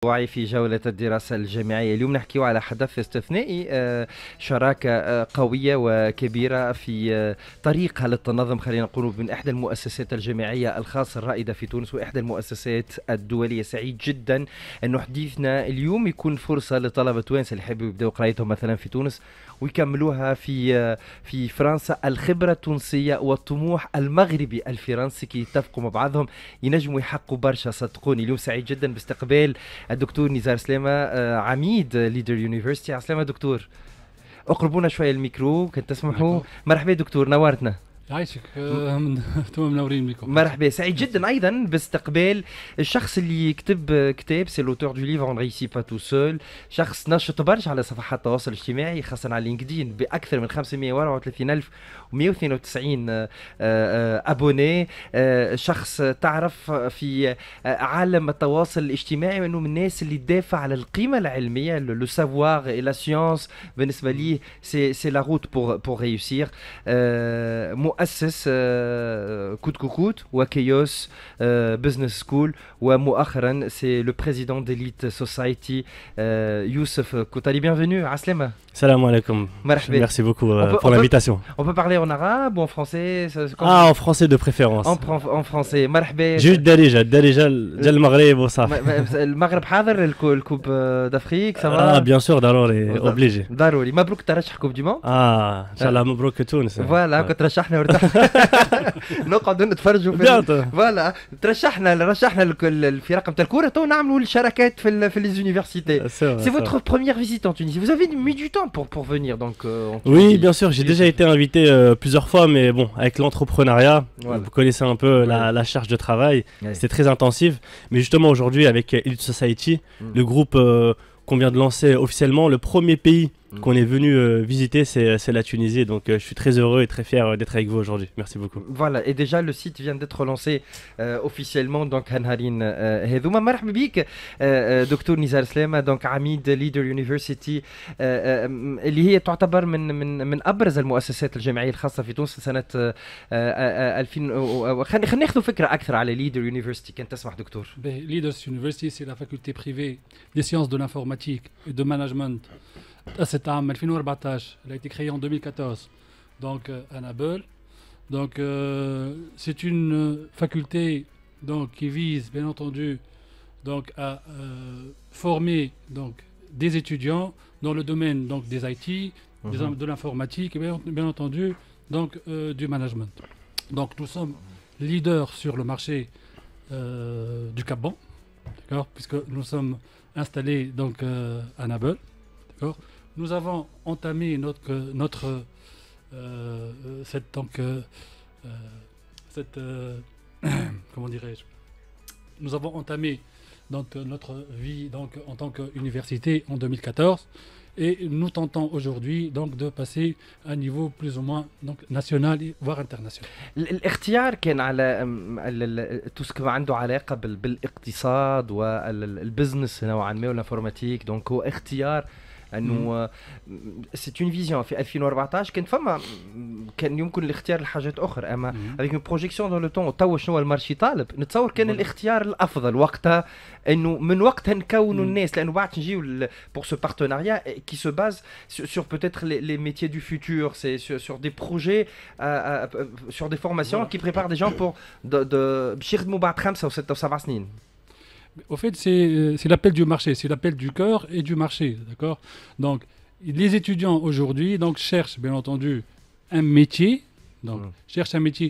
وعي في جولة الدراسة الجامعية. اليوم نحكيو على حدث استثنائي، شراكة قوية وكبيرة في طريقها للتنظم، خلينا نقول، من إحدى المؤسسات الجامعية الخاصة الرائدة في تونس وإحدى المؤسسات الدولية. سعيد جدا أنه حديثنا اليوم يكون فرصة لطلبة توانسة اللي يحبوا يبدأوا قرايتهم مثلا في تونس ويكملوها في فرنسا. الخبرة التونسية والطموح المغربي الفرنسي كي يتفقوا مع بعضهم ينجموا يحققوا برشا، صدقوني. اليوم سعيد جدا باستقبال الدكتور نزار سلامة، عميد ليدر يونيفرسيتي. عسلامة دكتور، اقربونا شوية الميكرو كنت تسمحوا. مرحبا دكتور، نورتنا. يعيشك. انتم منورين بكم. مرحبا، سعيد جدا ايضا باستقبال الشخص اللي يكتب كتاب، سي لوتور دو ليفر اون ريسي با تو سول، شخص نشط برشا على صفحات التواصل الاجتماعي خاصة على لينكدين باكثر من 534,192 ابوني. شخص تعرف في عالم التواصل الاجتماعي انه من الناس اللي تدافع على القيمة العلمية، لو سافوار اي لا سيونس. بالنسبة لي سي لا روت بور ريوسير. مؤسس كوت كوكوت وكيوس بزنس سكول، ومؤخرا سي لو بريزيدون ديليت سوسايتي. يوسف كوتالي، bienvenue. عسلامة. Salam alaikum. Merhaba. Merci beaucoup pour l'invitation. On peut parler en arabe ou en français? En français de préférence. En français. مرحبا. Juste دارجة جا المغرب وصافي. المغرب حاضر الكوب d'Afrique, ça va? Ah bien sûr ضروري obligé. ضروري. مبروك ترشح كوب دي موند. ان شاء الله مبروك تونس. فوالا كنت رشحنا وارتحنا. نقعدوا نتفرجوا في فوالا رشحنا في رقم تاع الكورة تو نعملوا الشراكات في les universités. C'est votre première visite en Tunisie. Vous avez mis du temps pour venir donc Oui, bien sûr, j'ai déjà été invité plusieurs fois, mais bon, avec l'entrepreneuriat, voilà. Vous connaissez un peu la charge de travail, c'était très intensif. Mais justement aujourd'hui avec Elite Society, le groupe qu'on vient de lancer officiellement, le premier pays qu'on est venu visiter, c'est la Tunisie. Donc je suis très heureux et très fier d'être avec vous aujourd'hui. Merci beaucoup. Voilà, et déjà le site vient d'être lancé officiellement. Donc هنهارين هذوما. مرحبا بك دكتور نزار سلامة، donc عميد ليدر يونيفرسيتي اللي هي تعتبر من ابرز المؤسسات الجامعيه الخاصه في تونس سنه 2000. خلينا ناخذ فكره اكثر على ليدر يونيفرسيتي. كان تسمح دكتور؟ Leaders University, c'est la faculté privée des sciences de l'informatique et de management. C'est en 2014, elle a été créée en 2014, donc à Nabeul. Donc c'est une faculté donc qui vise bien entendu donc à former donc des étudiants dans le domaine donc des IT, de l'informatique et bien entendu donc du management. Donc nous sommes leaders sur le marché du Cap-Ban, d'accord, puisque nous sommes installés donc à Nabeul, d'accord. Nous avons entamé comment dirais-je, nous avons entamé donc notre vie donc en tant qu'université en 2014 et nous tentons aujourd'hui donc de passer à un niveau plus ou moins donc national voire international. الاختيار كان على تسكب عنده علاقة بالاقتصاد والبزنس نوعا ما والانفورماتيك، دونك هو اختيار انه سيت اون فيزيون. في 2014 كان يمكن الاختيار لحاجات اخرى، اما افيك اون بروجيكسيون دون لو طون تو شنو المارشي طالب، نتصور كان الاختيار الافضل وقتها انه من وقتها نكونوا الناس، لانه بعد نجيو بور سو بارتناريا كي سو باز سور بوتيتر لي ميتيي دو فوتور، سي سور دي بروجي سور دي فورماسيون كي بريبار دي جون بور باش يخدموا بعد 5 و6 و7 سنين. Au fait, c'est l'appel du marché, c'est l'appel du cœur et du marché, d'accord. Donc, les étudiants aujourd'hui donc cherchent bien entendu un métier, donc cherchent un métier.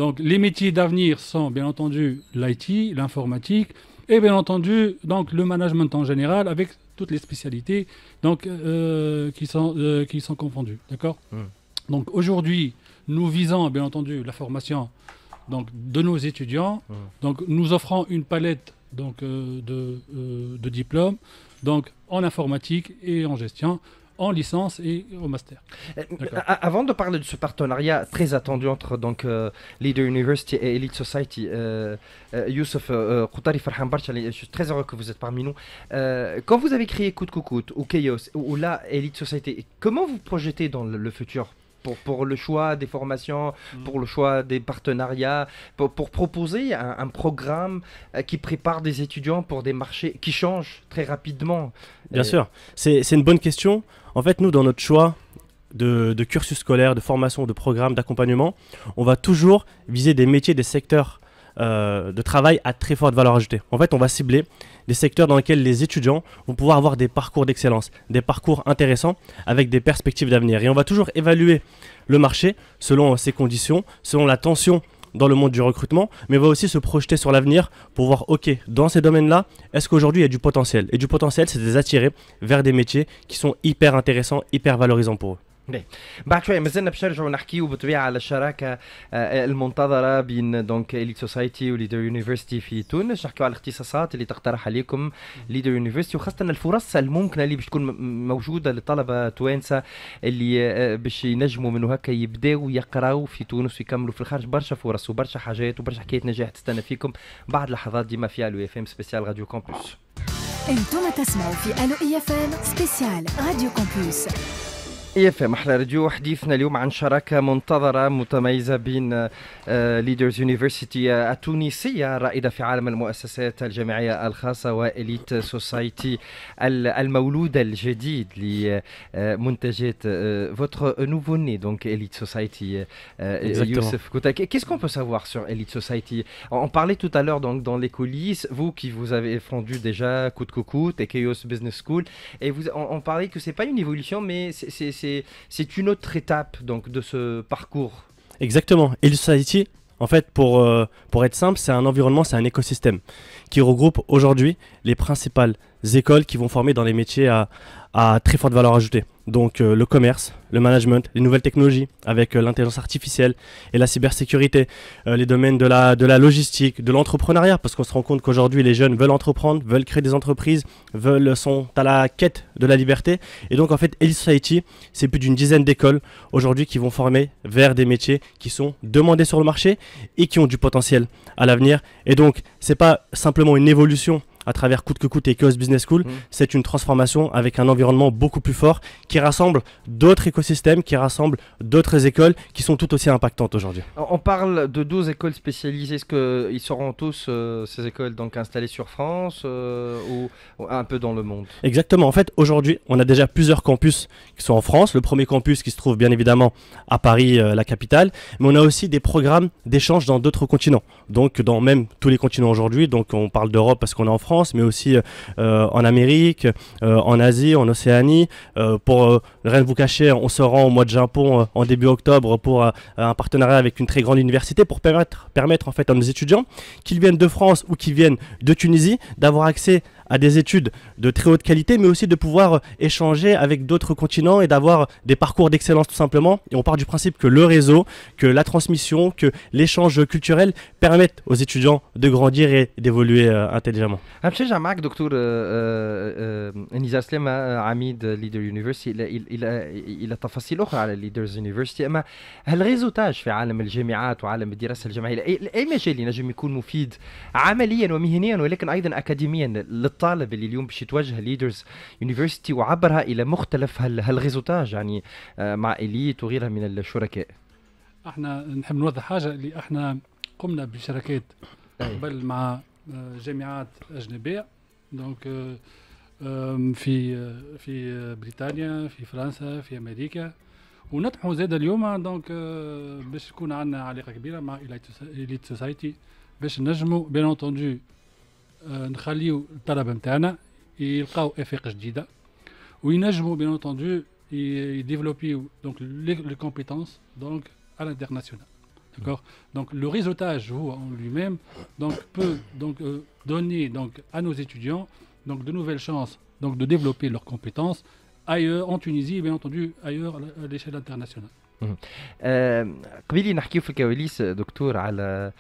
Donc, les métiers d'avenir sont bien entendu l'IT, l'informatique et bien entendu donc le management en général avec toutes les spécialités donc qui sont confondues, d'accord. Donc aujourd'hui, nous visons bien entendu la formation donc de nos étudiants. Donc, nous offrons une palette donc de diplômes donc en informatique et en gestion, en licence et au master. Avant de parler de ce partenariat très attendu entre donc Leader University et Elite Society, Youssef Koutari Farhan Barcha, je suis très heureux que vous êtes parmi nous. Quand vous avez créé Kout Koukout ou Chaos ou là Elite Society, comment vous projetez dans le futur pour le choix des formations, pour le choix des partenariats, pour proposer un programme qui prépare des étudiants pour des marchés qui changent très rapidement. Bien sûr, c'est une bonne question. En fait, nous, dans notre choix de cursus scolaire, de formation, de programme, d'accompagnement, on va toujours viser des métiers, des secteurs de travail à très forte valeur ajoutée. En fait, on va cibler des secteurs dans lesquels les étudiants vont pouvoir avoir des parcours d'excellence, des parcours intéressants avec des perspectives d'avenir. Et on va toujours évaluer le marché selon ses conditions, selon la tension dans le monde du recrutement, mais on va aussi se projeter sur l'avenir pour voir, ok, dans ces domaines-là, est-ce qu'aujourd'hui il y a du potentiel? Et du potentiel, c'est de les attirer vers des métiers qui sont hyper intéressants, hyper valorisants pour eux. بعد شوي مازلنا باش نرجعوا نحكيو بالطبيعه على الشراكه المنتظره بين دونك إليت سوسايتي وليدر يونيفرسيتي في تونس، نحكيو على الاختصاصات اللي تقترح عليكم ليدر يونيفرسيتي، وخاصه الفرص الممكنه اللي باش تكون موجوده للطلبه توانسه اللي باش ينجموا منه هكا يبداو يقراو في تونس ويكملوا في الخارج. برشا فرص وبرشا حاجات وبرشا حكايات نجاح تستنى فيكم بعد لحظات ديما في الو اف ام سبيسيال راديو كامبوس. انتم تسمعوا في الو اي اف ام سبيسيال راديو كامبوس. EFM أحلى راديو. حديثنا اليوم عن شراكة منتظرة متميزة بين ليدرز يونيفرسيتي التونسية الرائدة في عالم المؤسسات الجامعية الخاصة وإليت سوسايتي المولودة الجديد لمنتجات votre nouveau-né, donc Elite Society. Youssef Kouta, qu'est-ce qu'on peut savoir sur Elite Society? On parlait tout à l'heure donc dans les coulisses, vous qui vous avez fondu déjà Coûte que Coûte et Chaos Business School, et on parlait que c'est pas une évolution, mais c'est une autre étape donc de ce parcours. Exactement. Elite Society, en fait, pour être simple, c'est un environnement, c'est un écosystème qui regroupe aujourd'hui les principales écoles qui vont former dans les métiers à très forte valeur ajoutée. Donc le commerce, le management, les nouvelles technologies avec l'intelligence artificielle et la cybersécurité, les domaines de la logistique, de l'entrepreneuriat, parce qu'on se rend compte qu'aujourd'hui les jeunes veulent entreprendre, veulent créer des entreprises, sont à la quête de la liberté. Et donc en fait, Elite Society, c'est plus d'une dizaine d'écoles aujourd'hui qui vont former vers des métiers qui sont demandés sur le marché et qui ont du potentiel à l'avenir. Et donc c'est pas simplement une évolution à travers Coûte que Coûte et Chaos Business School, c'est une transformation avec un environnement beaucoup plus fort qui rassemble d'autres écosystèmes, qui rassemble d'autres écoles qui sont tout aussi impactantes aujourd'hui. On parle de 12 écoles spécialisées. Est-ce qu'ils seront tous, ces écoles, donc installées sur France ou un peu dans le monde? Exactement. En fait, aujourd'hui, on a déjà plusieurs campus qui sont en France. Le premier campus qui se trouve bien évidemment à Paris, la capitale. Mais on a aussi des programmes d'échange dans d'autres continents. Donc, dans même tous les continents aujourd'hui. Donc, on parle d'Europe parce qu'on est en France, mais aussi en Amérique, en Asie, en Océanie. Pour rien vous cacher, on se rend au mois de Japon en début octobre pour un partenariat avec une très grande université pour permettre en fait à nos étudiants, qu'ils viennent de France ou qu'ils viennent de Tunisie, d'avoir accès à des études de très haute qualité, mais aussi de pouvoir échanger avec d'autres continents et d'avoir des parcours d'excellence tout simplement. Et on part du principe que le réseau, que la transmission, que l'échange culturel permettent aux étudiants de grandir et d'évoluer intelligemment. هنرجع معك دكتور نزار سلامة عميد ليدر يونيفرسيتي إلى تفاصيل أخرى على ليدرز يونيفرسيتي. أما هالريزوتاج في عالم الجامعات وعالم الدراسة الجامعية أي مجال ينجم يكون مفيد عمليا ومهنيا ولكن أيضا أكاديميا للطالب اللي اليوم باش يتوجه ليدرز يونيفرسيتي وعبرها إلى مختلف هالريزوتاج يعني مع إليت وغيرها من الشركاء؟ احنا نحب نوضح حاجة اللي احنا قمنا بشراكات قبل مع جامعات أجنبية، دونك في بريطانيا، في فرنسا، في أمريكا، ونطمحوا زاد اليوم دونك باش تكون عندنا علاقة كبيرة مع إليت سوسايتي باش نجموا بيان انتوندو نخليو الطلبة نتاعنا يلقاو افاق جديدة وينجموا بيان انتوندو يديفلوبيو دونك لي كومبيتونس دونك à l'international. D'accord. Donc le réseautage en lui-même donc peut donc donner donc à nos étudiants donc de nouvelles chances donc de développer leurs compétences ailleurs en Tunisie et bien entendu ailleurs à l'échelle internationale. قبيلي نحكيو في الكواليس دكتور على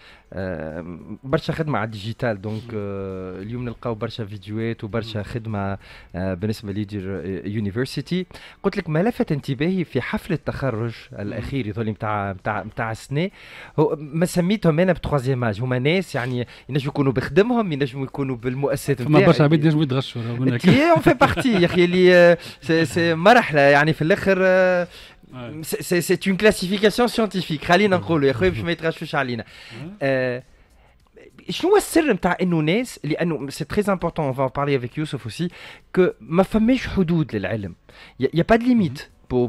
برشا خدمة على الديجيتال. دونك اليوم نلقاو برشا فيديوهات وبرشا خدمة بالنسبة ليدر يونيفرسيتي. قلت لك ما لفت انتباهي في حفل التخرج الأخير يظل متاع السنة هو ما سميتهم أنا بتروازيام اج، هما ناس يعني ينجموا يكونوا بخدمهم ينجموا يكونوا بالمؤسسات نتاعهم. فما برشا عباد ينجموا يتغشوا منك. اون في بارتي يا أخي اللي سي مرحلة يعني في الآخر C'est une classification scientifique. خلينا نقولوا يا خويا باش ما يتغشوش علينا. شنو هو السر نتاع انه ناس لانه سي تري امبورطون on va en parler avec Youssef aussi que ما فماش حدود للعلم. يا با دو ليميت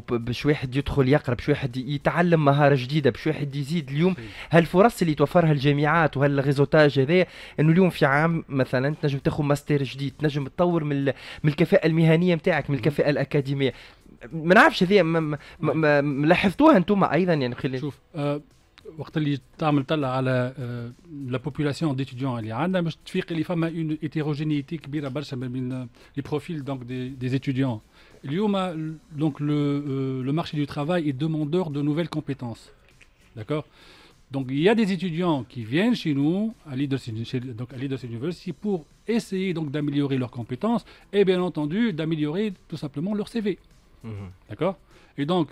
باش واحد يدخل يقرا باش واحد يتعلم مهاره جديده باش واحد يزيد اليوم هالفرص اللي توفرها الجامعات وهالريزوتاج هذا انه اليوم في عام مثلا تنجم تاخذ ماستر جديد تنجم تطور من الكفاءه المهنيه نتاعك من الكفاءه الاكاديميه ما نعرفش هذه لاحظتوها انتم ايضا يعني خلينا شوف وقت اللي تعمل طلع على لا بوبولاسيون ديتيديون اللي عندنا باش تفيق اللي فما اون هيتيروجينيتي كبيره برشا ما بين لي بروفيل دونك دي étudiants. اليوم donc le marché du travail est demandeur de nouvelles compétences. D'accord? Donc il y a des étudiants qui viennent chez nous à Leaders University pour essayer donc d'améliorer leurs compétences et bien entendu d'améliorer tout simplement leur CV. D'accord? Et donc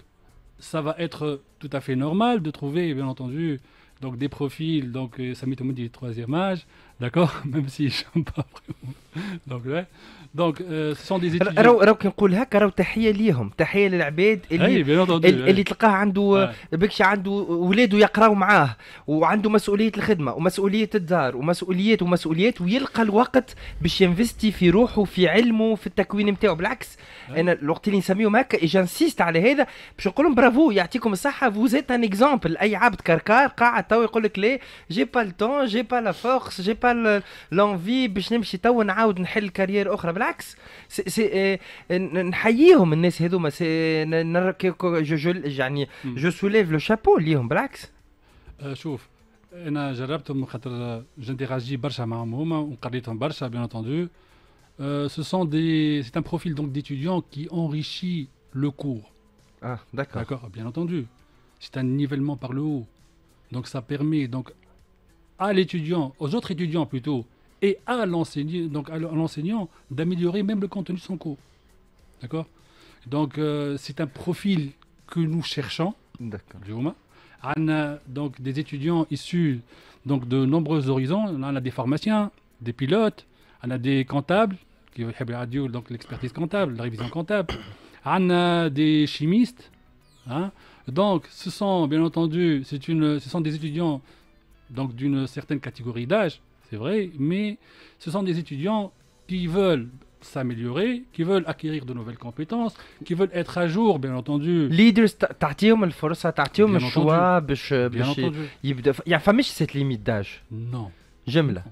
ça va être tout à fait normal de trouver, bien entendu, donc des profils, donc Samy Tomoudi est troisième âge, d'accord, même si je n'aime pas vraiment. Donc, ouais. Donc ce sont des étudiants. راو كنقول هكا راو تحيه ليهم تحيه للعباد اللي تلقاه عنده بكشي عنده ولاده يقراو معاه وعنده مسؤوليه الخدمه ومسؤوليه الدار ومسؤوليات ويلقى الوقت باش ينفستي في روحه في علمه في التكوين نتاعو. بالعكس انا الوقت اللي نسميهم هكا جانسيست على هذا باش نقول لهم برافو يعطيكم الصحه فوزيت ان اكزامبل. اي عبد كركار قاعد تو يقول لك ليه جي با التون جي با لا فورس جي با لونفي باش نمشي تو نعاود نحل كارير اخرى. بالعكس نحييهم الناس هذوما يعني جو سوليف لو شابو ليهم. بالعكس شوف انا جربتهم خاطر جنتيراجي برشا معهم هما وقريتهم برشا bien entendu. C'est un profil donc d'étudiants qui enrichit le cours. Ah, d'accord. D'accord, bien entendu. C'est un nivellement par le haut. Donc ça permet donc à l'étudiant, aux autres étudiants plutôt, et à l'enseignant d'améliorer même le contenu de son cours. D'accord? Donc c'est un profil que nous cherchons. D'accord. On a donc des étudiants issus donc de nombreux horizons. On a des pharmaciens, des pilotes, on a des comptables qui veulent donc l'expertise comptable, la révision comptable. On a des chimistes. Hein? Donc ce sont bien entendu, ce sont des étudiants donc d'une certaine catégorie d'âge. C'est vrai, mais ce sont des étudiants qui veulent s'améliorer, qui veulent acquérir de nouvelles compétences, qui veulent être à jour, bien entendu. Leaders, تعطيهم الفرصة تعطيهم الشوا باش يبدا يعني فماش cette limite d'âge. Non. جملة.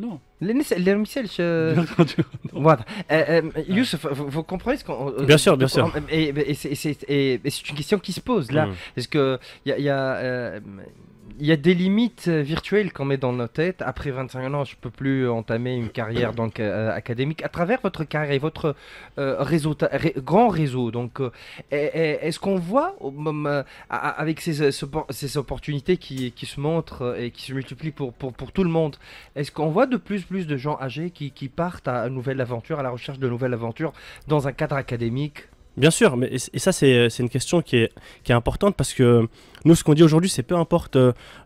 Non. اللي ما يسالش واضح. Youssef, vous comprenez ce qu'on Bien sûr. Et c'est une question qui se pose là. Parce que il y a des limites virtuelles qu'on met dans nos têtes. Après 25 ans, je ne peux plus entamer une carrière donc, académique. À travers votre carrière, votre grand réseau, donc, est-ce qu'on voit, avec ces opportunités qui se montrent et qui se multiplient pour tout le monde, est-ce qu'on voit de plus de gens âgés qui partent à une nouvelle aventure, à la recherche de nouvelles aventures dans un cadre académique ? Bien sûr, et ça c'est une question qui est importante parce que nous ce qu'on dit aujourd'hui c'est peu importe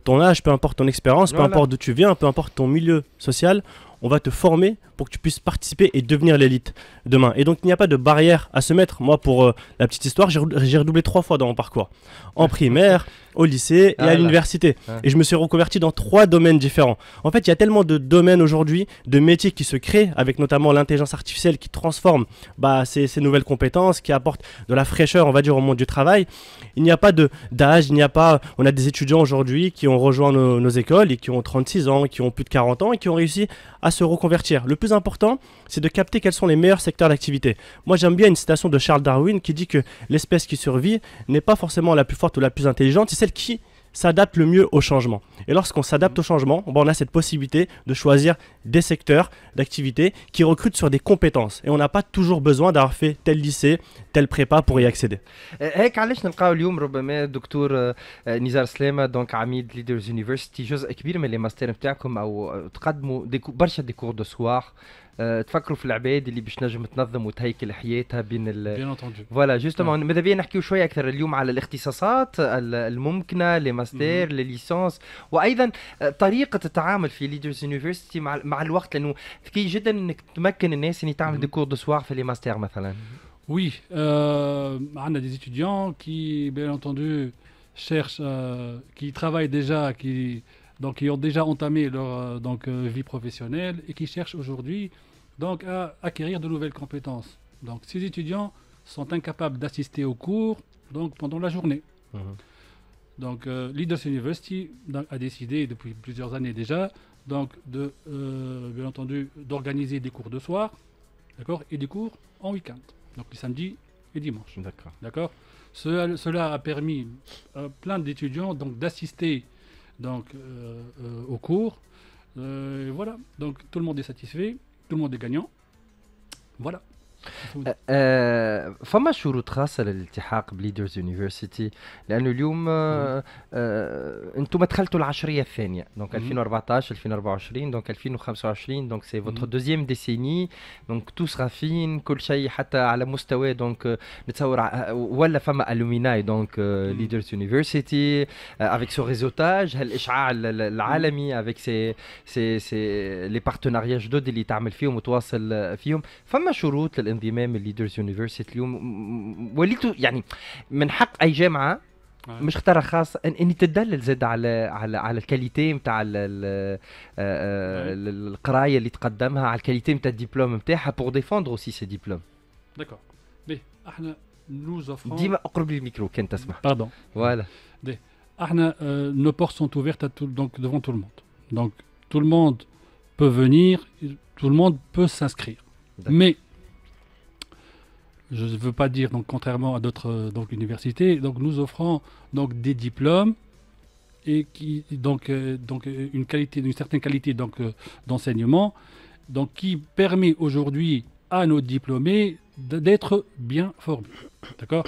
ton âge, peu importe ton expérience, peu importe d'où tu viens, peu importe ton milieu social, on va te former pour que tu puisses participer et devenir l'élite demain. Et donc il n'y a pas de barrière à se mettre. Moi pour la petite histoire, j'ai redoublé 3 fois dans mon parcours. En primaire, au lycée et à l'université. Et je me suis reconverti dans 3 domaines différents. En fait, il y a tellement de domaines aujourd'hui, de métiers qui se créent, avec notamment l'intelligence artificielle qui transforme ces nouvelles compétences, qui apporte de la fraîcheur, on va dire, au monde du travail. Il n'y a pas d'âge, on a des étudiants aujourd'hui qui ont rejoint nos écoles et qui ont 36 ans, qui ont plus de 40 ans et qui ont réussi à se reconvertir. Le plus important, c'est de capter quels sont les meilleurs secteurs d'activité. Moi, j'aime bien une citation de Charles Darwin qui dit que l'espèce qui survit n'est pas forcément la plus forte ou la plus intelligente, c'est celle qui s'adapte le mieux au changement. Et lorsqu'on s'adapte au changement, on a cette possibilité de choisir des secteurs d'activité qui recrutent sur des compétences. Et on n'a pas toujours besoin d'avoir fait tel lycée, tel prépa pour y accéder. هيك علاش نلقاو اليوم ربما دكتور نزار سلامة دونك عميد ليدرز يونيفرسيتي جزء كبير من لي ماستر نتاعكم او تقدموا برشا دي كور دو سوار تفكروا في العباد اللي باش نجم تنظم وتهيكل حياتها بين فوالا جوستومون ماذا بيا نحكيو شويه اكثر اليوم على الاختصاصات الممكنه لي ماستر لي ليسانس وايضا طريقه التعامل في ليدرز يونيفرسيتي مع الوقت لانه ذكي جدا انك تمكن الناس ان تعمل دي كور دو سوار في لي ماستر مثلا. Oui, on a des étudiants qui, bien entendu, cherchent, qui travaillent déjà, qui ont déjà entamé leur vie professionnelle et qui cherchent aujourd'hui donc, à acquérir de nouvelles compétences. Donc ces étudiants sont incapables d'assister aux cours donc, pendant la journée. Donc Leaders University a décidé depuis plusieurs années déjà donc, bien entendu d'organiser des cours de soir, d'accord, et des cours en week-end. Donc le samedi et dimanche. D'accord. Cela a permis à plein d'étudiants donc d'assister donc aux cours. Voilà. Donc tout le monde est satisfait, tout le monde est gagnant. Voilà. فما شروط خاصة للالتحاق بليدرز يونيفرسيتي لأنه اليوم أنتم دخلتوا العشرية الثانية دونك 2014 2024 دونك 2025 دونك سي فوتر دوزيام ديسيني دونك تو سرا فين كل شيء حتى على مستوى دونك نتصور ولا فما ألوميناي دونك ليدرز يونيفرسيتي avec son réseautage هالإشعاع العالمي avec سي لي بارتناريا جدد اللي تعمل فيهم وتواصل فيهم فما شروط الانضمام الليدرز يونيفرسيتي اليوم وليتوا يعني من حق اي جامعه مش اختارها خاص اني تدلل زاد على الكاليتي نتاع القرايه اللي تقدمها على الكاليتي نتاع الدبلوم نتاعها بور ديفوندر اوسي سي ديبلوم. داكور بي احنا نوز اوفرون ديما اقرب للميكرو كان تسمع. باردون فوالا. احنا nos portes sont ouvertes donc devant tout le monde. Donc tout le monde peut venir, tout le monde peut s'inscrire. Mais je ne veux pas dire, donc, contrairement à d'autres universités, donc, nous offrons donc, des diplômes et qui, une certaine qualité d'enseignement donc, qui permet aujourd'hui à nos diplômés d'être bien formés. D'accord ?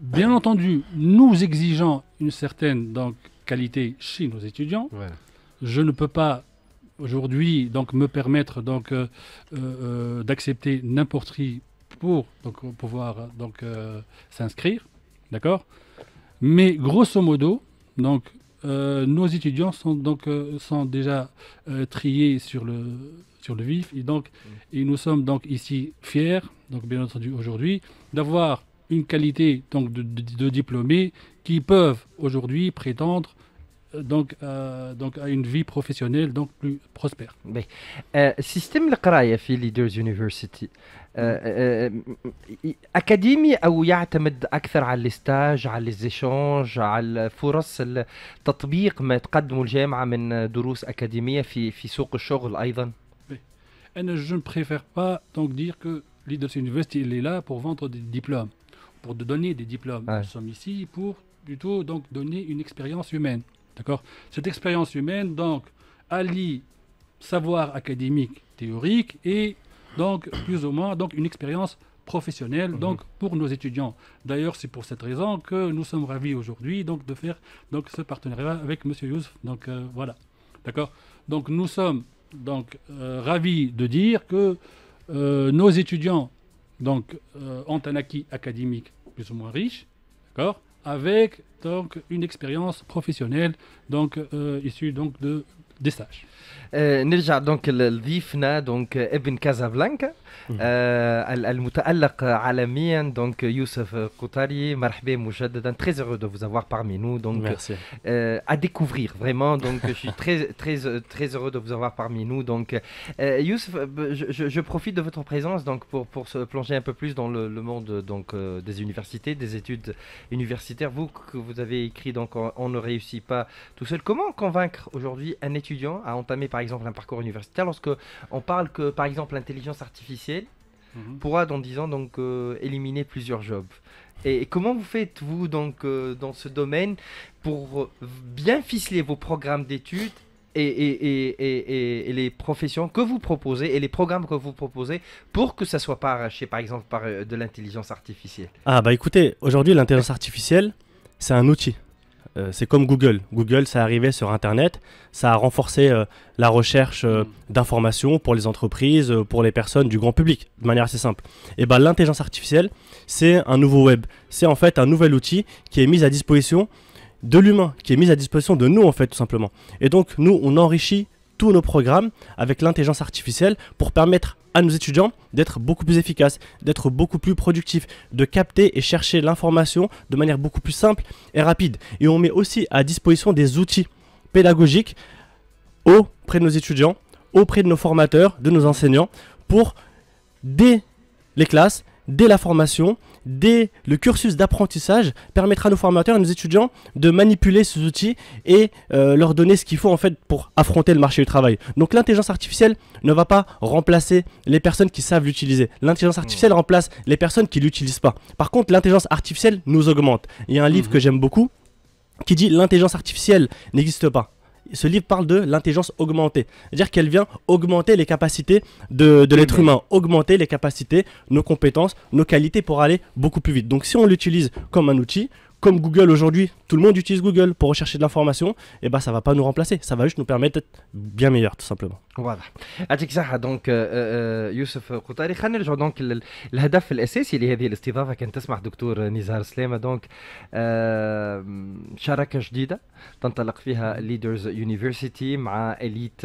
Bien entendu, nous exigeons une certaine donc, qualité chez nos étudiants. Ouais. Je ne peux pas aujourd'hui donc, me permettre d'accepter n'importe qui pour pouvoir s'inscrire, d'accord. Mais grosso modo, donc nos étudiants sont déjà triés sur le vif et nous sommes donc ici fiers, donc bien entendu aujourd'hui, d'avoir une qualité donc de diplômés qui peuvent aujourd'hui prétendre donc à une vie professionnelle donc plus prospère. système القراية في Leaders University أكاديمي أو يعتمد أكثر على الاستاج على الزيشانج على فرص التطبيق ما تقدمه الجامعة من دروس أكاديمية في سوق الشغل أيضا؟ Je ne préfère pas donc dire que Leaders University est là pour vendre des diplômes, pour donner des diplômes. Nous sommes ici pour plutôt donc donner une expérience humaine. D'accord. Cette expérience humaine donc allie savoir académique théorique et donc plus ou moins donc une expérience professionnelle donc pour nos étudiants. D'ailleurs, c'est pour cette raison que nous sommes ravis aujourd'hui donc de faire donc ce partenariat avec Monsieur Yousf. Donc voilà. D'accord. Donc nous sommes donc ravis de dire que nos étudiants donc ont un acquis académique plus ou moins riche. D'accord. Avec donc une expérience professionnelle donc issue donc des stages. نرجع دونك لضيفنا دونك ابن كازابلانكا المتألق عالميا دونك يوسف قطاري. مرحبا مجددا. Très heureux de vous avoir parmi nous donc à découvrir vraiment donc je suis très heureux de vous avoir parmi nous donc Youssef, je profite de votre présence donc pour se plonger un peu plus dans le monde donc des universités, des études universitaires. Vous que vous avez écrit donc on ne réussit pas tout seul. Comment convaincre aujourd'hui un étudiant à entamer par exemple un parcours universitaire lorsque on parle que par exemple l'intelligence artificielle pourra dans 10 ans donc éliminer plusieurs jobs? Et comment vous faites vous donc dans ce domaine pour bien ficeler vos programmes d'études et les professions que vous proposez et les programmes que vous proposez pour que ça soit pas arraché par exemple par de l'intelligence artificielle? Ah bah écoutez, aujourd'hui l'intelligence artificielle c'est un outil. C'est comme Google. Google, ça arrivait sur Internet, ça a renforcé la recherche d'informations pour les entreprises, pour les personnes du grand public, de manière assez simple. Et ben l'intelligence artificielle, c'est un nouveau web. C'est en fait un nouvel outil qui est mis à disposition de l'humain, qui est mis à disposition de nous en fait tout simplement. Et donc nous, on enrichit tous nos programmes avec l'intelligence artificielle pour permettre à nos étudiants d'être beaucoup plus efficaces, d'être beaucoup plus productifs, de capter et chercher l'information de manière beaucoup plus simple et rapide. Et on met aussi à disposition des outils pédagogiques auprès de nos étudiants, auprès de nos formateurs, de nos enseignants, pour, dès les classes, dès la formation, dès le cursus d'apprentissage, permettre à nos formateurs et nos étudiants de manipuler ces outils et leur donner ce qu'il faut en fait pour affronter le marché du travail. Donc l'intelligence artificielle ne va pas remplacer les personnes qui savent l'utiliser. L'intelligence artificielle remplace les personnes qui ne l'utilisent pas. Par contre, l'intelligence artificielle nous augmente. Il y a un livre que j'aime beaucoup qui dit l'intelligence artificielle n'existe pas. Ce livre parle de l'intelligence augmentée, c'est-à-dire qu'elle vient augmenter les capacités de l'être humain, augmenter les capacités, nos compétences, nos qualités pour aller beaucoup plus vite. Donc si on l'utilise comme un outil, comme Google aujourd'hui, tout le monde utilise Google pour rechercher de l'information, et ben ça va pas nous remplacer, ça va juste nous permettre d'être bien meilleurs tout simplement. واضح. يعطيك الصحة. دونك يوسف قطاري، خلينا نرجع دونك الهدف الأساسي لهذه الاستضافة كان تسمح دكتور نزار سلامة. دونك شراكة جديدة تنطلق فيها ليدرز يونيفرسيتي مع إليت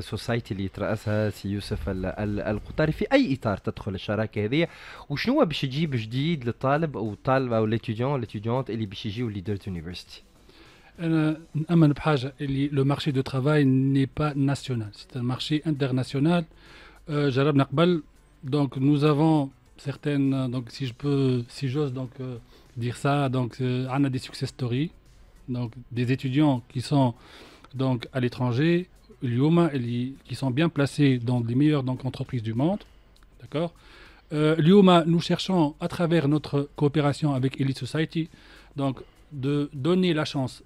سوسايتي اللي يترأسها سي يوسف القطاري. في أي إطار تدخل الشراكة هذه وشنو باش تجيب جديد للطالب أو الطالب أو ليتيديونت اللي باش يجيو ليدرز يونيفرسيتي؟ أنا نأمن بحاجة اللي le marché du travail n'est pas national, c'est un marché international. جربنا قبل, donc nous avons certaines, donc si j'ose donc dire ça, donc on a des success stories, donc des étudiants qui sont donc à l'étranger, اليوم qui sont bien placés dans les meilleures donc entreprises du monde, d'accord. اليوم nous cherchons à travers notre coopération avec Elite Society donc de donner la chance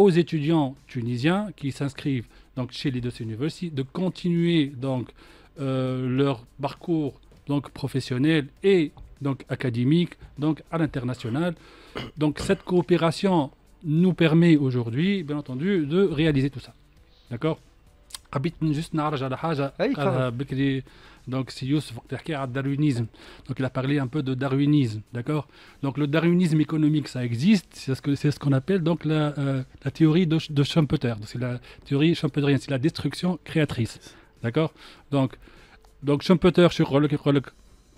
aux étudiants tunisiens qui s'inscrivent donc chez Leaders University de continuer donc leur parcours donc professionnel et donc académique donc à l'international. Donc cette coopération nous permet aujourd'hui bien entendu de réaliser tout ça. D'accord. حبيت juste نعرج على حاجة قالها بكري. Donc c'est Youssef qui a darwinisme. Donc il a parlé un peu de darwinisme, d'accord. Donc le darwinisme économique, ça existe. C'est ce qu'on appelle donc la théorie de Schumpeter. C'est la théorie schumpeterienne, c'est la destruction créatrice, d'accord. Donc Schumpeter sur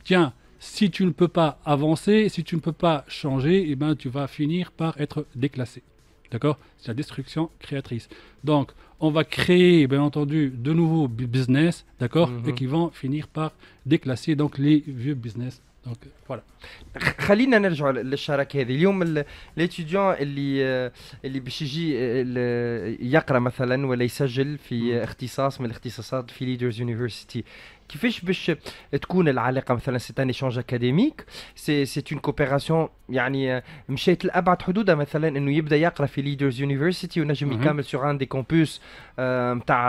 tiens, si tu ne peux pas avancer, si tu ne peux pas changer, eh ben tu vas finir par être déclassé. D'accord. C'est la destruction créatrice. Donc, on va créer, bien entendu, de nouveaux business, d'accord, et qui vont finir par déclasser donc les vieux business. Donc, voilà. خلينا نرجع للشراكة هذه. اليوم الاتيديون اللي باش يجي يقرا مثلا ولا يسجل في اختصاص من الاختصاصات في ليدرز يونيفرسيتي، كيفاش باش تكون العلاقه مثلا؟ سي ان ايشانج اكاديميك، سي اون كوبيراسيون يعني مشيت لابعد حدودها، مثلا انه يبدا يقرا في ليدرز يونيفرسيتي ونجم يكمل سور ان دي كومبوس نتاع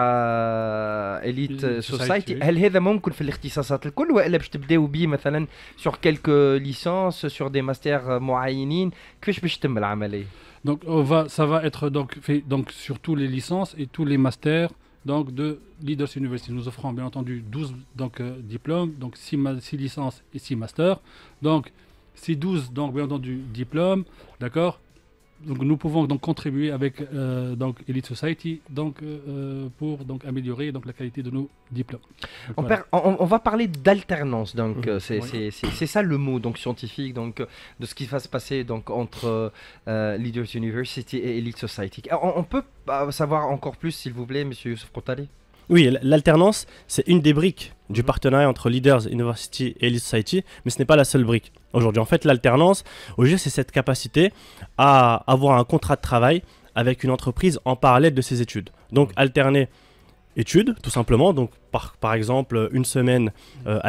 اليت سوسايتي. هل هذا ممكن في الاختصاصات الكل والا باش تبداو بيه مثلا سور كيلكو ليسانس سور دي ماستر معينين؟ كيفاش باش تتم العمليه؟ Donc ça va être donc fait donc sur tous les licences et tous les masters donc de Leaders University. Nous offrons bien entendu 12 donc diplômes, donc 6 licences et 6 masters. Donc ces 12 donc bien entendu diplômes, d'accord. Donc nous pouvons donc contribuer avec donc Elite Society donc pour donc améliorer donc la qualité de nos diplômes. Donc, on va parler d'alternance, donc c'est ça le mot donc scientifique donc de ce qui va se passer donc entre Leaders University et Elite Society. On peut savoir encore plus s'il vous plaît, monsieur Youssef Koutari? Oui, l'alternance, c'est une des briques du partenariat entre Leaders University et Elite Society, mais ce n'est pas la seule brique. Aujourd'hui, en fait, l'alternance, aujourd'hui, c'est cette capacité à avoir un contrat de travail avec une entreprise en parallèle de ses études. Donc, alterner études, tout simplement, donc par exemple, une semaine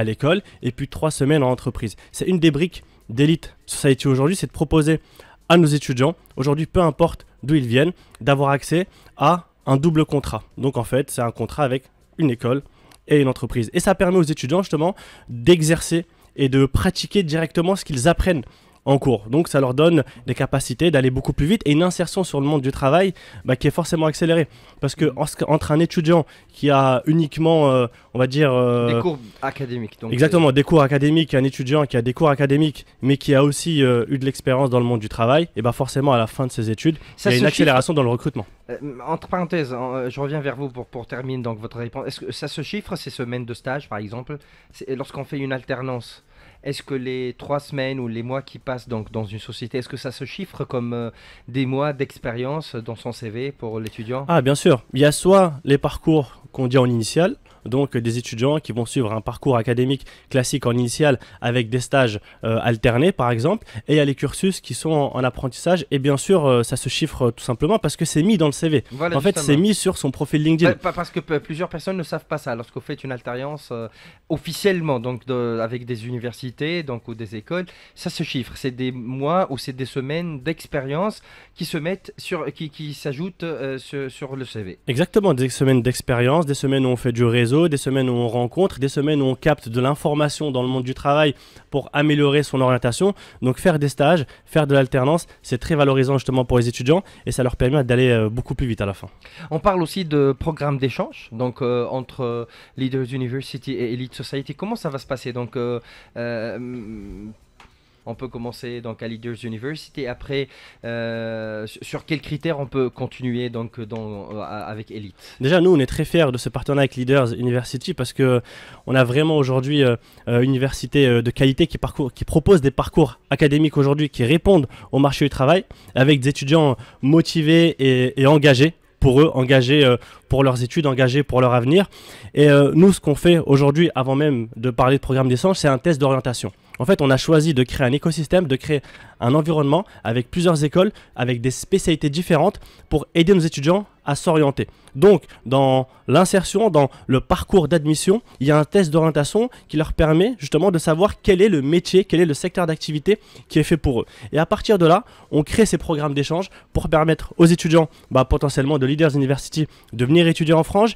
à l'école et puis 3 semaines en entreprise. C'est une des briques d'Elite Society aujourd'hui, c'est de proposer à nos étudiants, aujourd'hui, peu importe d'où ils viennent, d'avoir accès à un double contrat. Donc en fait, c'est un contrat avec une école et une entreprise. Et ça permet aux étudiants justement d'exercer et de pratiquer directement ce qu'ils apprennent en cours. Donc ça leur donne des capacités d'aller beaucoup plus vite et une insertion sur le monde du travail qui est forcément accélérée. Parce que entre un étudiant qui a uniquement, on va dire... des cours académiques. Donc exactement, des cours académiques, un étudiant qui a des cours académiques, mais qui a aussi eu de l'expérience dans le monde du travail, et forcément à la fin de ses études, il y a une accélération dans le recrutement. Entre parenthèses, je reviens vers vous pour terminer donc, votre réponse. Est-ce que ça se chiffre, ces semaines de stage par exemple, lorsqu'on fait une alternance? Est-ce que les 3 semaines ou les mois qui passent donc, dans une société, est-ce que ça se chiffre comme des mois d'expérience dans son CV pour l'étudiant? Ah bien sûr, il y a soit les parcours qu'on dit en initial, donc des étudiants qui vont suivre un parcours académique classique en initial avec des stages alternés par exemple, et il y a les cursus qui sont en apprentissage, et bien sûr ça se chiffre tout simplement parce que c'est mis dans le CV. Voilà, en fait c'est mis sur son profil LinkedIn. Parce que plusieurs personnes ne savent pas ça. Lorsque vous faites une alternance officiellement donc avec des universités donc, ou des écoles, ça se chiffre. C'est des mois ou c'est des semaines d'expérience qui se mettent qui s'ajoutent sur le CV. Exactement, des semaines d'expérience, des semaines où on fait du réseau, des semaines où on rencontre, des semaines où on capte de l'information dans le monde du travail pour améliorer son orientation. Donc faire des stages, faire de l'alternance, c'est très valorisant justement pour les étudiants et ça leur permet d'aller beaucoup plus vite à la fin. On parle aussi de programmes d'échange donc entre Leaders University et Elite Society. Comment ça va se passer donc on peut commencer donc à Leaders University. Après, sur quels critères on peut continuer donc avec Elite? Déjà, nous, on est très fiers de ce partenariat avec Leaders University parce que on a vraiment aujourd'hui une université de qualité qui propose des parcours académiques aujourd'hui qui répondent au marché du travail avec des étudiants motivés et engagés. Pour eux, engagés pour leurs études, engagés pour leur avenir. Et nous, ce qu'on fait aujourd'hui, avant même de parler de programme d'échange, c'est un test d'orientation. En fait, on a choisi de créer un écosystème, de créer un environnement avec plusieurs écoles, avec des spécialités différentes pour aider nos étudiants à s'orienter. Donc, dans l'insertion, dans le parcours d'admission, il y a un test d'orientation qui leur permet justement de savoir quel est le métier, quel est le secteur d'activité qui est fait pour eux. Et à partir de là, on crée ces programmes d'échange pour permettre aux étudiants potentiellement de Leaders University de venir étudier en France,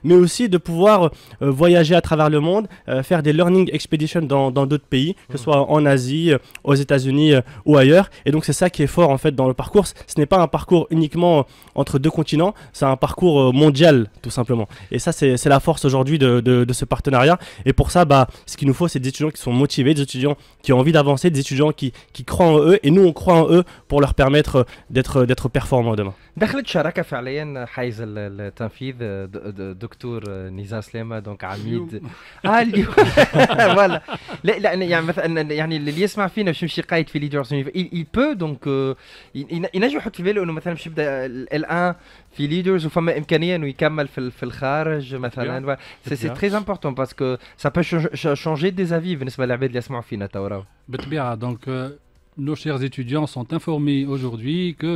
mais aussi de pouvoir voyager à travers le monde, faire des learning expeditions dans d'autres pays, que ce soit en Asie, aux États-Unis ou ailleurs. Et donc c'est ça qui est fort en fait dans le parcours. Ce n'est pas un parcours uniquement entre 2 continents, c'est un parcours mondial tout simplement. Et ça c'est la force aujourd'hui de ce partenariat. Et pour ça, ce qu'il nous faut, c'est des étudiants qui sont motivés, des étudiants qui ont envie d'avancer, des étudiants qui croient en eux. Et nous, on croit en eux pour leur permettre d'être performants demain. دخلت شراكة فعليا حيز التنفيذ دكتور نزار سلامة دونك عميد اليوم فوالا لا يعني مثلا يعني اللي يسمع فينا باش يمشي قايد في ليدرز il peut donc ينجم يحط في باله انه مثلا باش يبدا ال1 في ليدرز وفما امكانيه انه يكمل في الخارج مثلا سي تري امبورطون باسكو سا بو changer des avis بالنسبه للعباد اللي يسمعوا فينا تو بالطبيعه دونك nos chers étudiants sont informés aujourd'hui que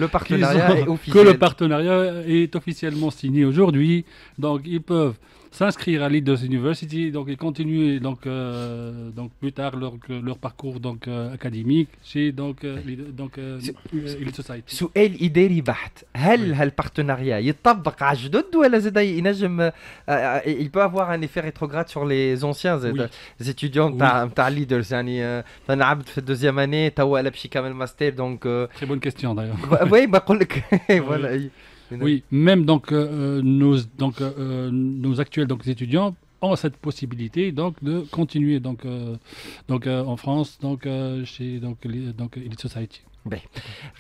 le partenariat est officiel. Que le partenariat est officiellement signé aujourd'hui. Donc ils peuvent s'inscrire à Leaders University, donc et continuer donc plus tard leur parcours donc académique chez Elite Society. سؤال إداري بحت. هل هالبارتناريا يطبق على الجدد ولا زاد ينجم il peut avoir un effet rétrograde sur les anciens étudiants تاع Leaders يعني أنا عبد في الدوزيام année توا باش يكمل ماستر donc très bonne question d'ailleurs. Oui بقول لك voilà. Oui, même donc nos actuels donc étudiants ont cette possibilité donc de continuer en France chez Elite Society.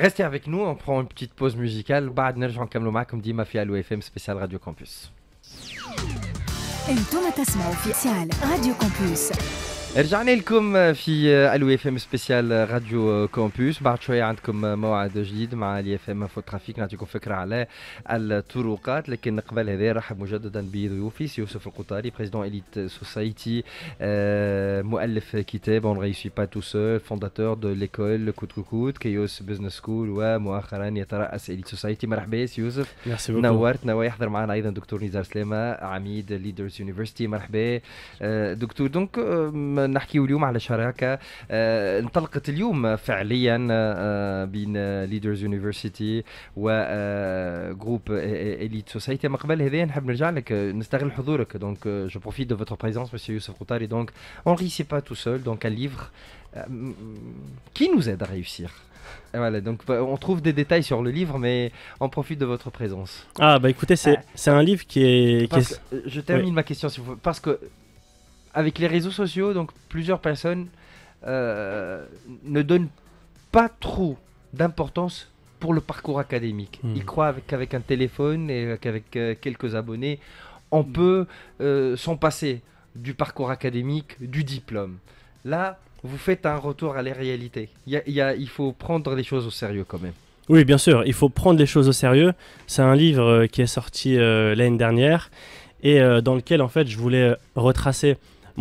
Restez avec nous, on prend une petite pause musicale. بعد نرجع نكملوا معكم ديما في الو اف ام سبيسيال راديو كامبوس. انتم تسمعوا في سبيسيال راديو كامبوس. رجعنا لكم في الو اف ام سبيسيال راديو كامبوس. بعد شويه عندكم موعد جديد مع الي اف ام فوت ترافيك نعطيكم فكره على الطرقات، لكن قبل هذا رحب مجددا بضيوفي سي يوسف القطاري بريزيدون اليت سوسايتي، مؤلف كتاب اون ريسي با تو سول، فونداتور دو ليكول كوت كوت كيوس بزنس سكول، ومؤخرا يترأس اليت سوسايتي. مرحبا سي يوسف، نورتنا. ويحضر معنا ايضا دكتور نزار سلامه عميد ليدرز يونيفرسيتي. مرحبا دكتور. دونك نحكي اليوم على شراكة انطلقت اليوم فعليا بين ليدرز يونيفرسيتي وجروب إليت سوسايتي. ما قبل هذا نحب نرجع لك نستغل حضورك. Donc je profite de votre présence, monsieur Youssef Koutari. Donc on ne réussit pas tout seul, donc un livre qui nous aide à réussir. Et voilà, donc on trouve des détails sur le livre, mais on profite de votre présence. Ah bah écoutez, c'est un livre qui est... Je termine ma question, s'il vous plaît, parce que avec les réseaux sociaux, donc plusieurs personnes ne donnent pas trop d'importance pour le parcours académique. Ils croient qu'avec un téléphone et qu'avec quelques abonnés, on peut s'en passer du parcours académique, du diplôme. Là, vous faites un retour à la réalité. Il faut prendre les choses au sérieux quand même. Oui, bien sûr, il faut prendre les choses au sérieux. C'est un livre qui est sorti l'année dernière et dans lequel en fait je voulais retracer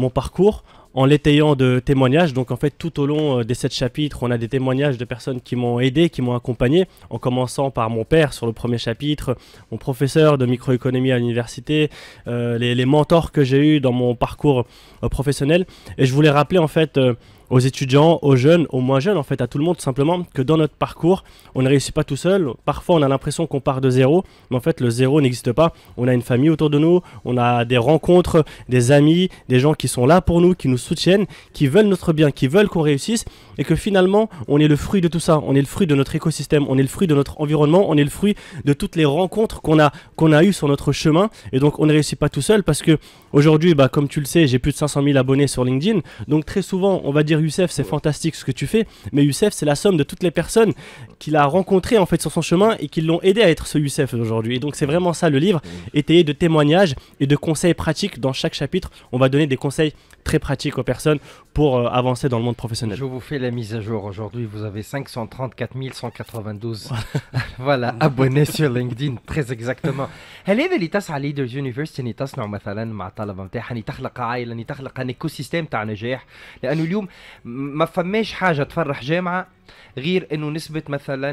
mon parcours en l'étayant de témoignages. Donc en fait tout au long des 7 chapitres, on a des témoignages de personnes qui m'ont aidé, qui m'ont accompagné, en commençant par mon père sur le premier chapitre, mon professeur de microéconomie à l'université, les mentors que j'ai eus dans mon parcours professionnel. Et je voulais rappeler en fait aux étudiants, aux jeunes, aux moins jeunes, en fait à tout le monde tout simplement, que dans notre parcours, on ne réussit pas tout seul. Parfois on a l'impression qu'on part de zéro, mais en fait le zéro n'existe pas. On a une famille autour de nous, on a des rencontres, des amis, des gens qui sont là pour nous, qui nous soutiennent, qui veulent notre bien, qui veulent qu'on réussisse, et que finalement on est le fruit de tout ça, on est le fruit de notre écosystème, on est le fruit de notre environnement, on est le fruit de toutes les rencontres qu'on a eues sur notre chemin. Et donc on ne réussit pas tout seul, parce que aujourd'hui, comme tu le sais, j'ai plus de 500 000 abonnés sur LinkedIn, donc très souvent on va dire Youssef, c'est fantastique ce que tu fais, mais Youssef, c'est la somme de toutes les personnes qu'il a rencontrées en fait sur son chemin et qui l'ont aidé à être ce Youssef aujourd'hui. Et donc c'est vraiment ça le livre, étayé de témoignages et de conseils pratiques. Dans chaque chapitre, on va donner des conseils très pratiques aux personnes pour avancer dans le monde professionnel. Je vous fais la mise à jour. Aujourd'hui, vous avez 534 192 voilà, abonnés sur LinkedIn, très exactement. هل هذا اللي تسعى ليدرز يونيفرسيتي ان تصنع مثلا مع الطلبه نتاعها ان تخلق عائله، ان تخلق ان ايكو سيستيم تاع نجاح؟ لانه اليوم ما فماش حاجه تفرح جامعه غير انه نسبه مثلا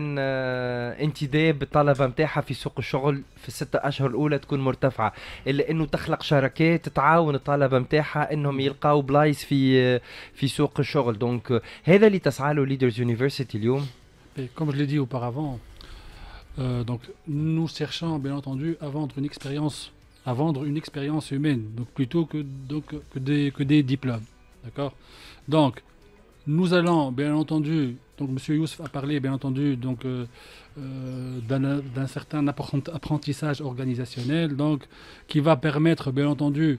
انتداب الطلبه نتاعها في سوق الشغل في الستة اشهر الاولى تكون مرتفعه، الا انه تخلق شركات تعاون الطلبه نتاعها انهم يلقاو بلايص في سوق الشغل. دونك هذا اللي تسعى له ليدرز يونيفرسيتي اليوم. Comme je l'ai dit auparavant, donc nous cherchons bien entendu à vendre une expérience humaine, donc plutôt que des diplômes, d'accord. Donc nous allons bien entendu, donc Monsieur Youssef a parlé bien entendu donc d'un certain apprentissage organisationnel, donc qui va permettre bien entendu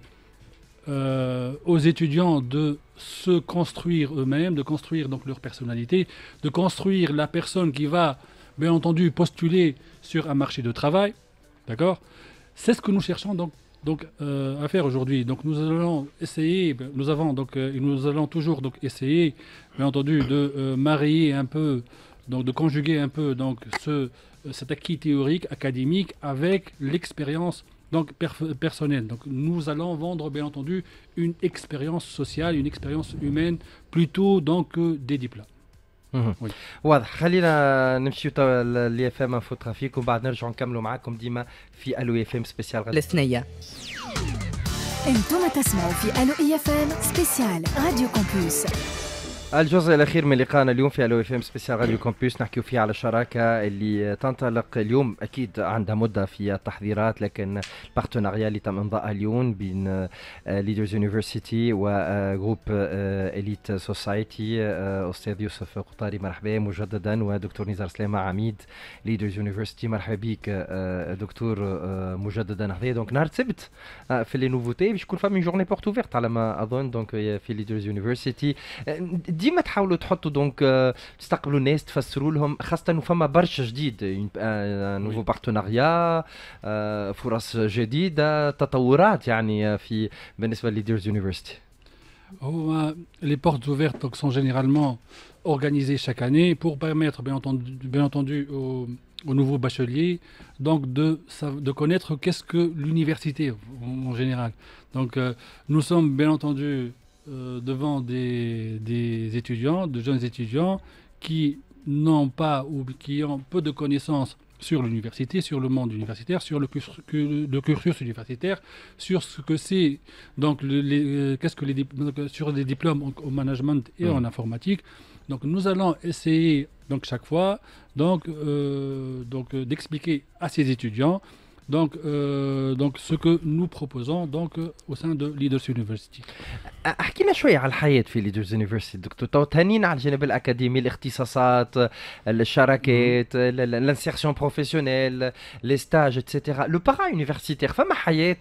aux étudiants de se construire eux-mêmes, de construire donc leur personnalité, de construire la personne qui va bien entendu postuler sur un marché de travail, d'accord. C'est ce que nous cherchons donc à faire aujourd'hui. Donc nous allons essayer, nous allons toujours donc essayer bien entendu de marier un peu, donc de conjuguer un peu donc cet acquis théorique académique avec l'expérience donc personnelle. Donc nous allons vendre bien entendu une expérience sociale, une expérience humaine plutôt donc que des diplômes. Oui. واضح. خلينا نمشيو لي اف ام انفو ترافيك وبعد نرجعوا نكملوا معاكم ديما في الو اف ام سبيسيال الثنيه. انتم تسمعوا في الو اي اف ام سبيسيال راديو كومبوس. الجزء الاخير من لقائنا اليوم في الو اف ام سبيسيال راديو كومبوس نحكيو فيه على الشراكه اللي تنطلق اليوم. اكيد عندها مده في التحضيرات، لكن البارتناريا اللي تم انضائها اليوم بين ليدرز يونيفرسيتي وجروب إليت سوسايتي. استاذ يوسف قطاري مرحبا مجددا، ودكتور نزار سلامه عميد ليدرز يونيفرسيتي. مرحبا بك دكتور مجددا هذا. دونك نهار السبت في لي نوفوتي باش يكون فما جورني بورت اوفيرت على ما اظن دونك في ليدرز يونيفرسيتي. ديما تحاولوا تحطوا دونك تستقبلوا الناس تفسروا لهم، خاصه انه فما برشا جديد، نوفو بارتناريا، فرص جديده، تطورات يعني في بالنسبه لليدرز يونيفرسيتي. Les portes ouvertes donc, sont généralement organisées chaque année pour permettre bien entendu aux nouveaux bacheliers donc de connaître qu'est-ce que l'université en général. Donc nous sommes bien entendu devant des étudiants, de jeunes étudiants qui n'ont pas ou qui ont peu de connaissances sur l'université, sur le monde universitaire, sur le cursus universitaire, sur ce que c'est, donc qu'est-ce que sur des diplômes au management et en informatique. Donc nous allons essayer donc chaque fois d'expliquer à ces étudiants donc ce que nous proposons donc au sein de Leaders University. احكينا شويه على الحياه في ليدرز يونيفرسيتي دكتور. تو تهنينا على الجانب الاكاديمي، الاختصاصات، الشراكات، الانسيرسيون بروفيسيونيل، لي ستاج اتسيتيرا. لو بارا يونيفرسيتير فما حياه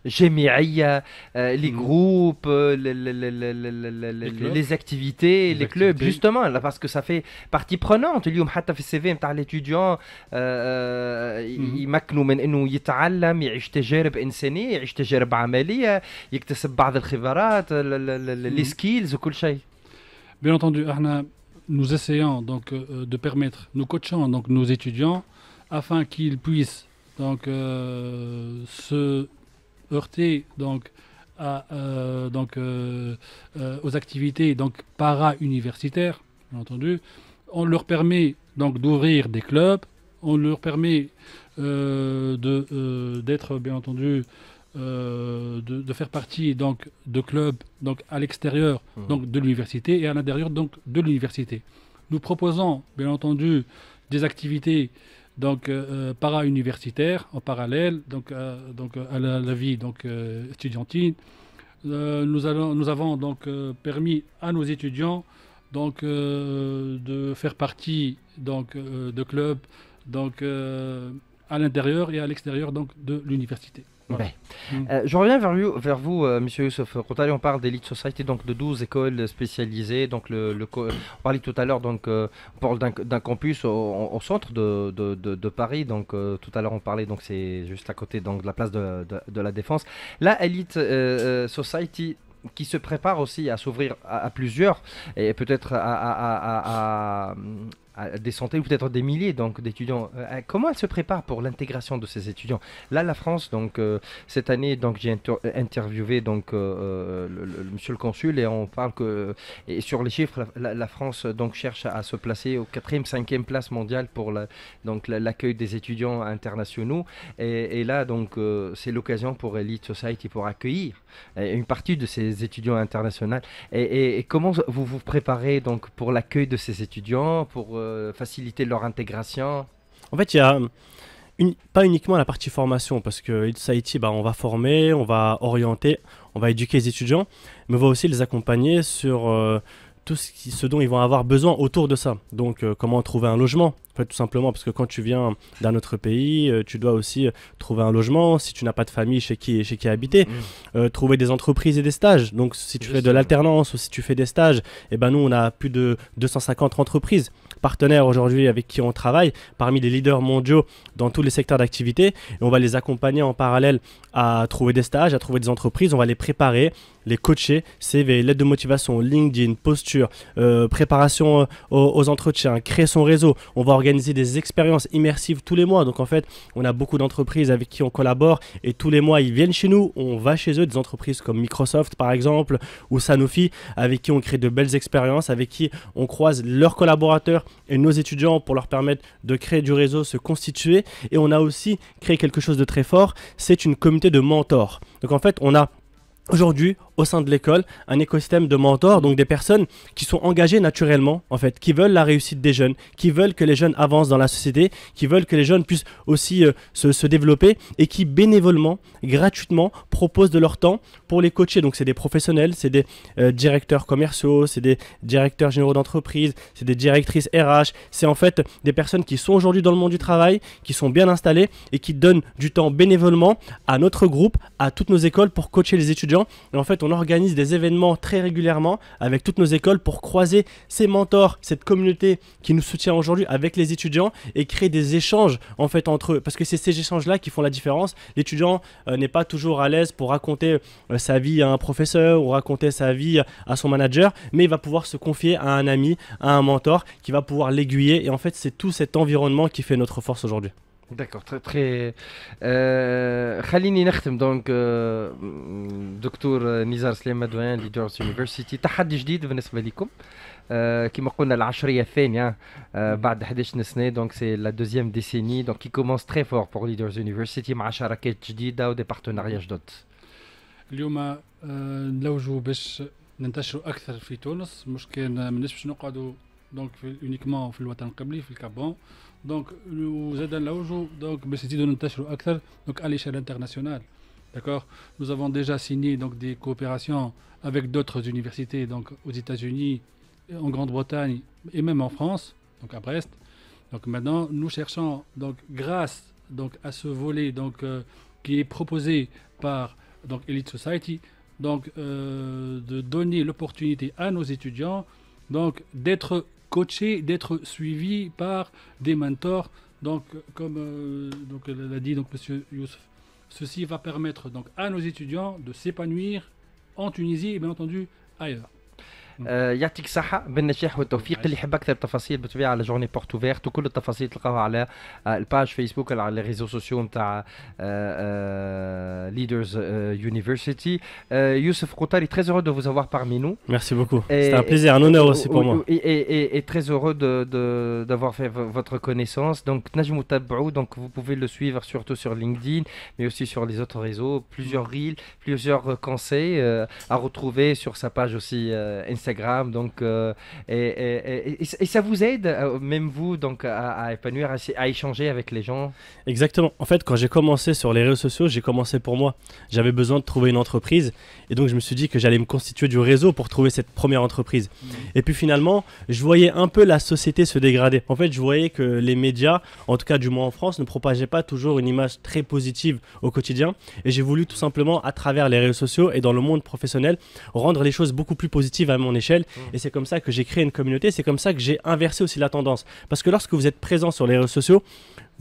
جامعيه، لي جروب، les activités, les clubs, justement, là, parce que ça fait partie prenante. اليوم حتى في السي في نتاع ليتيديون يمكنوا من انه يتعلم، يعيش تجارب انسانيه، يعيش تجارب عمليه، يكتسب بعض الخبرات، لي سكيلز وكل شيء. Bien entendu, nous essayons donc de permettre, nous coachons donc nos étudiants afin qu'ils puissent donc se heurter donc aux activités donc para-universitaires, bien entendu. On leur permet donc d'ouvrir des clubs, on leur permet d'être bien entendu de faire partie donc de clubs donc à l'extérieur donc de l'université et à l'intérieur donc de l'université. Nous proposons bien entendu des activités donc para-universitaires en parallèle donc à la vie donc étudiantine. Nous avons donc permis à nos étudiants donc de faire partie donc de clubs donc à l'intérieur et à l'extérieur donc de l'université. Voilà. Je reviens vers vous, Monsieur Youssef Koutali. On parle d'Elite Society, donc de 12 écoles spécialisées. Donc on parlait tout à l'heure, donc on parle d'un campus au centre de Paris. Donc tout à l'heure on parlait, donc c'est juste à côté donc de la place de la Défense. La Elite Society qui se prépare aussi à s'ouvrir à plusieurs et peut-être à des centaines ou peut-être des milliers donc d'étudiants. Comment elle se prépare pour l'intégration de ces étudiants? Là, la France, donc cette année, donc j'ai interviewé donc monsieur le consul et on parle que et sur les chiffres, la France donc cherche à se placer au 4e, 5e place mondiale pour l'accueil des étudiants internationaux. Et là, donc c'est l'occasion pour Elite Society pour accueillir une partie de ces étudiants internationaux. Et comment vous vous préparez donc pour l'accueil de ces étudiants, pour faciliter leur intégration? En fait, il y a pas uniquement la partie formation, parce que Elite Society, on va former, on va orienter, on va éduquer les étudiants, mais on va aussi les accompagner sur tout ce dont ils vont avoir besoin autour de ça. Donc, comment trouver un logement, en fait, tout simplement, parce que quand tu viens d'un autre pays, tu dois aussi trouver un logement, si tu n'as pas de famille chez qui habiter, trouver des entreprises et des stages. Donc, si tu fais de l'alternance ou si tu fais des stages, nous, on a plus de 250 entreprises partenaires aujourd'hui avec qui on travaille, parmi les leaders mondiaux dans tous les secteurs d'activité. Et on va les accompagner en parallèle à trouver des stages, à trouver des entreprises. On va les préparer, les coacher, CV, lettre de motivation, LinkedIn, posture, préparation aux entretiens, créer son réseau. On va organiser des expériences immersives tous les mois. Donc en fait, on a beaucoup d'entreprises avec qui on collabore et tous les mois, ils viennent chez nous. On va chez eux, des entreprises comme Microsoft par exemple ou Sanofi, avec qui on crée de belles expériences, avec qui on croise leurs collaborateurs et nos étudiants pour leur permettre de créer du réseau, se constituer. Et on a aussi créé quelque chose de très fort, c'est une communauté de mentors. Donc en fait, on a aujourd'hui, au sein de l'école, un écosystème de mentors, donc des personnes qui sont engagées naturellement, en fait, qui veulent la réussite des jeunes, qui veulent que les jeunes avancent dans la société, qui veulent que les jeunes puissent aussi se développer et qui bénévolement, gratuitement, proposent de leur temps pour les coacher. Donc c'est des professionnels, c'est des directeurs commerciaux, c'est des directeurs généraux d'entreprise, c'est des directrices RH, c'est en fait des personnes qui sont aujourd'hui dans le monde du travail, qui sont bien installées et qui donnent du temps bénévolement à notre groupe, à toutes nos écoles pour coacher les étudiants. Et en fait, on organise des événements très régulièrement avec toutes nos écoles pour croiser ces mentors, cette communauté qui nous soutient aujourd'hui avec les étudiants et créer des échanges en fait entre eux. Parce que c'est ces échanges-là qui font la différence. L'étudiant n'est pas toujours à l'aise pour raconter sa vie à un professeur ou raconter sa vie à son manager, mais il va pouvoir se confier à un ami, à un mentor qui va pouvoir l'aiguiller. Et en fait, c'est tout cet environnement qui fait notre force aujourd'hui. داكور تري خليني نختم دونك دكتور نزار سليمان دوان ليدرز يونيفرسيتي تحدي جديد بالنسبه لكم كما قلنا العشريه الثانيه بعد 11 سنه دونك سي لا دوزيام ديسيني دونك كي كومونس تري فور بور ليدرز يونيفرسيتي مع شراكات جديده ودي بارتناريا جدد. اليوم نلوجوا باش ننتشروا اكثر في تونس، مش كان ماناش باش نقعدوا دونك اونيكمون في الوطن القبلي في الكابون، دونك وزاد نلوجوا دونك باش نزيدوا ننتشروا اكثر دونك à l'échelle internationale. D'accord, nous avons déjà signé donc des coopérations avec d'autres universités donc aux États-Unis, en Grande-Bretagne et même en France, donc à Brest. Donc maintenant nous cherchons donc grâce donc à ce volet donc qui est proposé par donc Elite Society, donc de donner l'opportunité à nos étudiants donc d'être coachés, d'être suivis par des mentors, donc comme donc l'a dit donc monsieur Youssef. Ceci va permettre donc à nos étudiants de s'épanouir en Tunisie et bien entendu ailleurs. يعطيك الصحة بالنجاح والتوفيق. اللي يحب أكثر تفاصيل بالطبيعة على جورني بورت اوفيرت وكل التفاصيل تلقاوها على الباج فيسبوك على لي ريزو سوسيو نتاع Leaders University. Youssef Koutari, très heureux de vous avoir parmi nous. Merci beaucoup. C'était un plaisir, un honneur aussi pour moi. Et très heureux d'avoir fait votre connaissance. Donc, Najmou Tabrou, donc vous pouvez le suivre surtout sur LinkedIn, mais aussi sur les autres réseaux. Plusieurs reels, plusieurs conseils à retrouver sur sa page aussi Instagram. Donc, et ça vous aide, même vous, donc à épanouir, à échanger avec les gens. Exactement. En fait, quand j'ai commencé sur les réseaux sociaux, j'ai commencé pour moi. J'avais besoin de trouver une entreprise et donc je me suis dit que j'allais me constituer du réseau pour trouver cette première entreprise. Et puis finalement, je voyais un peu la société se dégrader. En fait, je voyais que les médias, en tout cas du moins en France, ne propageaient pas toujours une image très positive au quotidien. Et j'ai voulu tout simplement, à travers les réseaux sociaux et dans le monde professionnel, rendre les choses beaucoup plus positives à mon échelle. Et c'est comme ça que j'ai créé une communauté. C'est comme ça que j'ai inversé aussi la tendance. Parce que lorsque vous êtes présent sur les réseaux sociaux,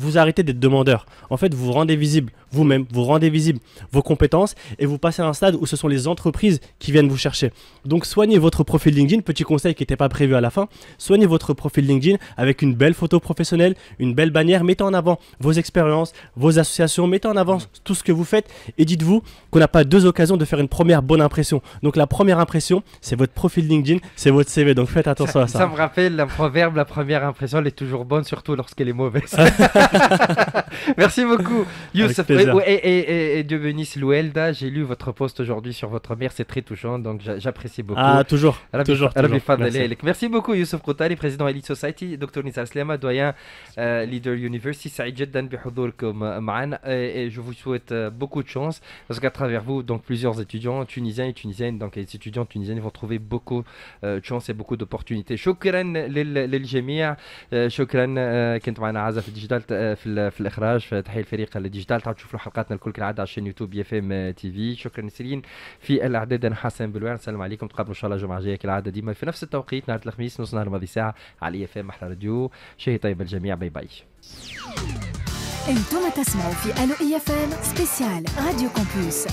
vous arrêtez d'être demandeur. En fait, vous rendez visible vous-même, vous rendez visible vos compétences et vous passez à un stade où ce sont les entreprises qui viennent vous chercher. Donc, soignez votre profil LinkedIn. Petit conseil qui n'était pas prévu à la fin. Soignez votre profil LinkedIn avec une belle photo professionnelle, une belle bannière. Mettez en avant vos expériences, vos associations. Mettez en avant tout ce que vous faites et dites-vous qu'on n'a pas deux occasions de faire une première bonne impression. Donc, la première impression, c'est votre profil LinkedIn, c'est votre CV. Donc, faites attention à ça. Ça me rappelle le proverbe, la première impression, elle est toujours bonne, surtout lorsqu'elle est mauvaise. Merci beaucoup, Youssef. Et Dieu bénisse Louelda. J'ai lu votre post aujourd'hui sur votre mère, c'est très touchant, donc j'apprécie beaucoup. Ah, toujours. Merci beaucoup, Youssef Koutari, président Elite Society, Dr Nizar Slema, doyen Leader University. سعيد جدا بحضوركم معنا et je vous souhaite beaucoup de chance parce qu'à travers vous, donc plusieurs étudiants tunisiens et tunisiennes, donc les étudiants tunisiens vont trouver beaucoup de chance et beaucoup d'opportunités. شكرا للجميع. شكرا كنت معنا عزة في الديجيتال في الاخراج. تحيه الفريق الديجيتال. تعالوا تشوفوا حلقاتنا الكل كالعاده على الشين يوتيوب يا فام تي في. شكرا نسرين في الاعداد. انا حسن بلوان. السلام عليكم. تقابلوا ان شاء الله الجمعه الجايه كالعاده ديما في نفس التوقيت نهار الخميس نص نهار الماضي ساعه على اف ام احلى راديو. شهي طيب الجميع. باي باي. انتم تسمعوا في الو اي اف ام سبيسيال راديو كومبوس.